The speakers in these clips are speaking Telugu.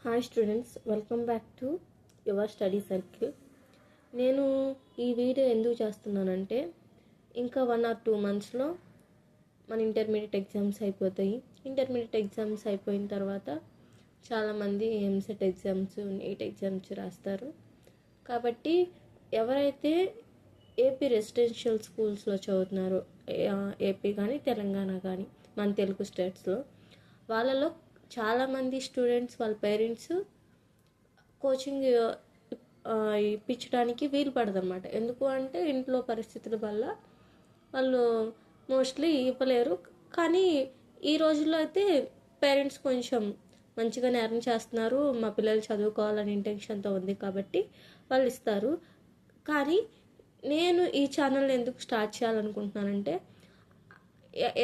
Hi students, welcome back to your study circle. నేను ఈ వీడియో ఎందుకు చేస్తున్నానంటే, ఇంకా 1 or 2 మంత్స్లో మన ఇంటర్మీడియట్ ఎగ్జామ్స్ అయిపోతాయి. ఇంటర్మీడియట్ ఎగ్జామ్స్ అయిపోయిన తర్వాత చాలామంది ఎంసెట్ ఎగ్జామ్స్, నీట్ ఎగ్జామ్స్ రాస్తారు. కాబట్టి ఎవరైతే ఏపీ రెసిడెన్షియల్ స్కూల్స్లో చదువుతున్నారో, ఏపీ కానీ తెలంగాణ కానీ మన తెలుగు స్టేట్స్లో, వాళ్ళలో చాలామంది స్టూడెంట్స్ వాళ్ళ పేరెంట్స్ కోచింగ్ ఇప్పించడానికి వీలు పడదన్నమాట. ఎందుకు అంటే ఇంట్లో పరిస్థితుల వల్ల వాళ్ళు మోస్ట్లీ ఇవ్వలేరు. కానీ ఈ రోజుల్లో అయితే పేరెంట్స్ కొంచెం మంచిగానే ఎర్న్ చేస్తున్నారు, మా పిల్లలు చదువుకోవాలని ఇంటెన్షన్తో ఉంది కాబట్టి వాళ్ళు ఇస్తారు. కానీ నేను ఈ ఛానల్ ఎందుకు స్టార్ట్ చేయాలనుకుంటున్నానంటే,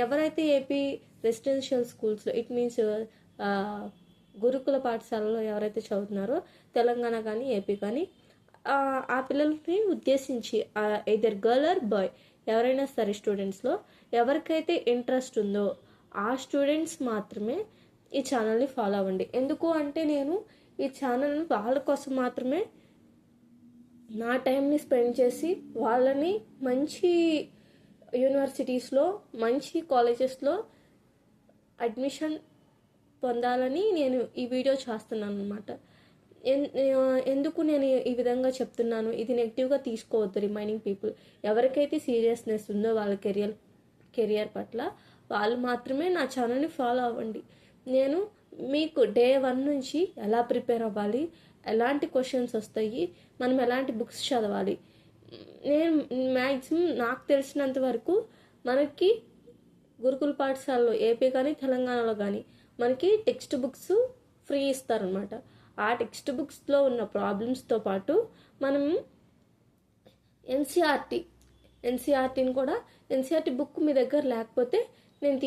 ఎవరైతే ఏపీ రెసిడెన్షియల్ స్కూల్స్లో, ఇట్ మీన్స్ గురుకుల పాఠశాలలో ఎవరైతే చదువుతున్నారో, తెలంగాణ కానీ ఏపీ కానీ, ఆ పిల్లల్ని ఉద్దేశించి ఎయిదర్ గర్ల్ ఆర్ బాయ్ ఎవరైనా సరే స్టూడెంట్స్లో ఎవరికైతే ఇంట్రెస్ట్ ఉందో ఆ స్టూడెంట్స్ మాత్రమే ఈ ఛానల్ని ఫాలో అవ్వండి. ఎందుకు అంటే నేను ఈ ఛానల్ని వాళ్ళ కోసం మాత్రమే నా టైంని స్పెండ్ చేసి వాళ్ళని మంచి యూనివర్సిటీస్లో, మంచి కాలేజెస్లో అడ్మిషన్ పొందాలని నేను ఈ వీడియో చేస్తున్నాను అనమాట. ఎందుకు నేను ఈ విధంగా చెప్తున్నాను, ఇది నెగిటివ్గా తీసుకోవద్దు. రిమైనింగ్ పీపుల్ ఎవరికైతే సీరియస్నెస్ ఉందో వాళ్ళ కెరియర్ పట్ల, వాళ్ళు మాత్రమే నా ఛానల్ని ఫాలో అవ్వండి. నేను మీకు డే 1 నుంచి ఎలా ప్రిపేర్ అవ్వాలి, ఎలాంటి క్వశ్చన్స్ వస్తాయి, మనం ఎలాంటి బుక్స్ చదవాలి, నేను మ్యాక్సిమం నాకు తెలిసినంత వరకు మనకి గురుకుల పాఠశాలలో ఏపీ కానీ తెలంగాణలో కానీ మనకి టెక్స్ట్ బుక్స్ ఫ్రీ ఇస్తారనమాట. ఆ టెక్స్ట్ బుక్స్లో ఉన్న ప్రాబ్లమ్స్తో పాటు మనం ఎన్సీఆర్టీని కూడా, ఎన్సీఆర్టీ బుక్ మీ దగ్గర లేకపోతే నేను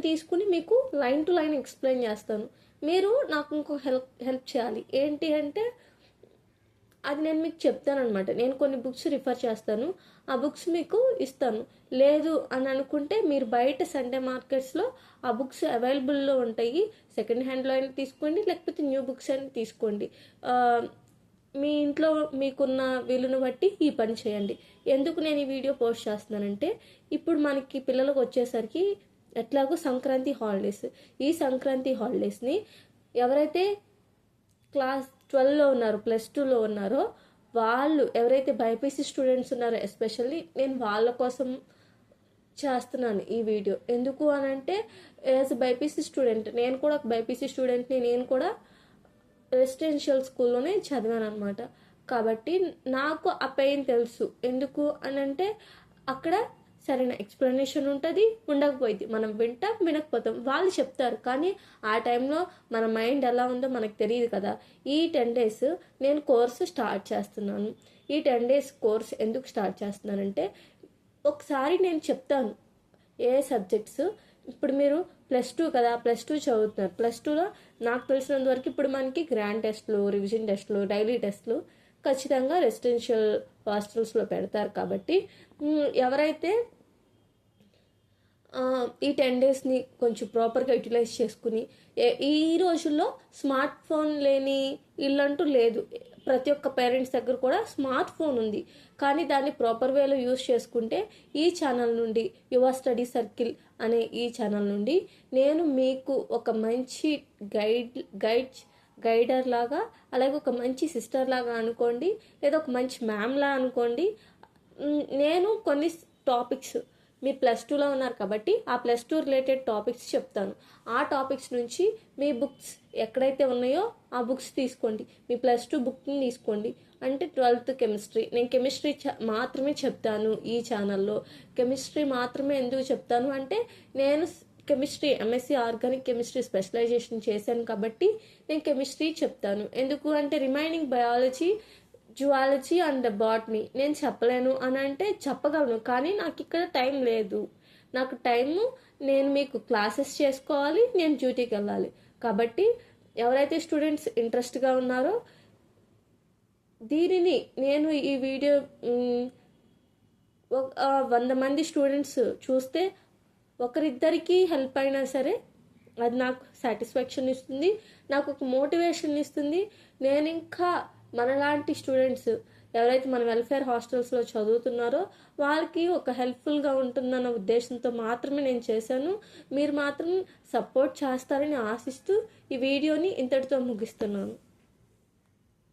తీసుకుని మీకు లైన్ టు లైన్ ఎక్స్ప్లెయిన్ చేస్తాను. మీరు నాకు ఇంకో హెల్ప్ చేయాలి. ఏంటి అంటే, అది నేను మీకు చెప్తానమాట. నేను కొన్ని బుక్స్ రిఫర్ చేస్తాను, ఆ బుక్స్ మీకు ఇస్తాను. లేదు అని అనుకుంటే మీరు బయట సండే మార్కెట్స్లో ఆ బుక్స్ అవైలబుల్లో ఉంటాయి. సెకండ్ హ్యాండ్లో అయినా తీసుకోండి, లేకపోతే న్యూ బుక్స్ అయినా తీసుకోండి. మీ ఇంట్లో మీకున్న వీలును బట్టి ఈ పని చేయండి. ఎందుకు నేను ఈ వీడియో పోస్ట్ చేస్తున్నానంటే, ఇప్పుడు మనకి పిల్లలకు వచ్చేసరికి ఎట్లాగో సంక్రాంతి హాలిడేస్. ఈ సంక్రాంతి హాలిడేస్ని ఎవరైతే క్లాస్ 12లో ఉన్నారో, +2లో ఉన్నారో, వాళ్ళు ఎవరైతే బైపీసీ స్టూడెంట్స్ ఉన్నారో ఎస్పెషల్లీ, నేను వాళ్ళ కోసం చేస్తున్నాను ఈ వీడియో. ఎందుకు అని అంటే, యాజ్ బైపీసీ స్టూడెంట్, నేను కూడా ఒక బైపీసీ స్టూడెంట్ని, నేను కూడా రెసిడెన్షియల్ స్కూల్లోనే చదివాను అనమాట. కాబట్టి నాకు ఆ పెయిన్ తెలుసు. ఎందుకు అని అంటే, అక్కడ సరైన ఎక్స్ప్లెనేషన్ ఉంటుంది, ఉండకపోయింది, మనం వినకపోతాం, వాళ్ళు చెప్తారు. కానీ ఆ టైంలో మన మైండ్ ఎలా ఉందో మనకు తెలియదు కదా. ఈ 10 days నేను కోర్సు స్టార్ట్ చేస్తున్నాను. ఈ 10 days కోర్స్ ఎందుకు స్టార్ట్ చేస్తున్నానంటే, ఒకసారి నేను చెప్తాను ఏ సబ్జెక్ట్స్. ఇప్పుడు మీరు +2 కదా, +2 చదువుతున్నారు. +2లో నాకు తెలిసినంత వరకు ఇప్పుడు మనకి గ్రాండ్ టెస్ట్లు, రివిజన్ టెస్ట్లు, డైలీ టెస్ట్లు ఖచ్చితంగా రెసిడెన్షియల్ హాస్టల్స్లో పెడతారు. కాబట్టి ఎవరైతే ఈ 10 daysని కొంచెం ప్రాపర్గా యూటిలైజ్ చేసుకుని, ఈ రోజుల్లో స్మార్ట్ ఫోన్ లేని ఇల్లంటూ లేదు. ప్రతి ఒక్క పేరెంట్స్ దగ్గర కూడా స్మార్ట్ ఫోన్ ఉంది. కానీ దాన్ని ప్రాపర్ వేలో యూజ్ చేసుకుంటే, ఈ ఛానల్ నుండి, యువర్ స్టడీ సర్కిల్ అనే ఈ ఛానల్ నుండి నేను మీకు ఒక మంచి గైడర్ లాగా, అలాగే ఒక మంచి సిస్టర్ లాగా అనుకోండి, లేదా ఒక మంచి మ్యామ్ లా అనుకోండి. నేను కొన్ని టాపిక్స్, మీరు +2లో ఉన్నారు కాబట్టి ఆ +2 రిలేటెడ్ టాపిక్స్ చెప్తాను. ఆ టాపిక్స్ నుంచి మీ బుక్స్ ఎక్కడైతే ఉన్నాయో ఆ బుక్స్ తీసుకోండి. మీ +2 బుక్ని తీసుకోండి. అంటే 12th కెమిస్ట్రీ, నేను కెమిస్ట్రీ మాత్రమే చెప్తాను ఈ ఛానల్లో. కెమిస్ట్రీ మాత్రమే ఎందుకు చెప్తాను అంటే, నేను chemistry MSc organic chemistry specialization చేశాను కాబట్టి నేను కెమిస్ట్రీ చెప్తాను. ఎందుకు అంటే, remaining biology, zoology and botany నేను చెప్పలేను అని అంటే చెప్పగలను, కానీ నాకు ఇక్కడ టైం లేదు. నాకు టైము, నేను మీకు క్లాసెస్ చేసుకోవాలి, నేను డ్యూటీకి వెళ్ళాలి. కాబట్టి ఎవరైతే స్టూడెంట్స్ ఇంట్రెస్ట్గా ఉన్నారో, దీనిని నేను ఈ వీడియో 100 మంది స్టూడెంట్స్ చూస్తే ఒకరిద్దరికి హెల్ప్ అయినా సరే అది నాకు సాటిస్ఫాక్షన్ ఇస్తుంది, నాకు ఒక మోటివేషన్ ఇస్తుంది. నేను ఇంకా మనలాంటి స్టూడెంట్స్ ఎవరైతే మన వెల్ఫేర్ హాస్టల్స్లో చదువుతున్నారో వాళ్ళకి ఒక హెల్ప్ఫుల్గా ఉంటుందన్న ఉద్దేశంతో మాత్రమే నేను చేశాను. మీరు మాత్రం సపోర్ట్ చేస్తారని ఆశిస్తూ ఈ వీడియోని ఇంతటితో ముగిస్తున్నాను.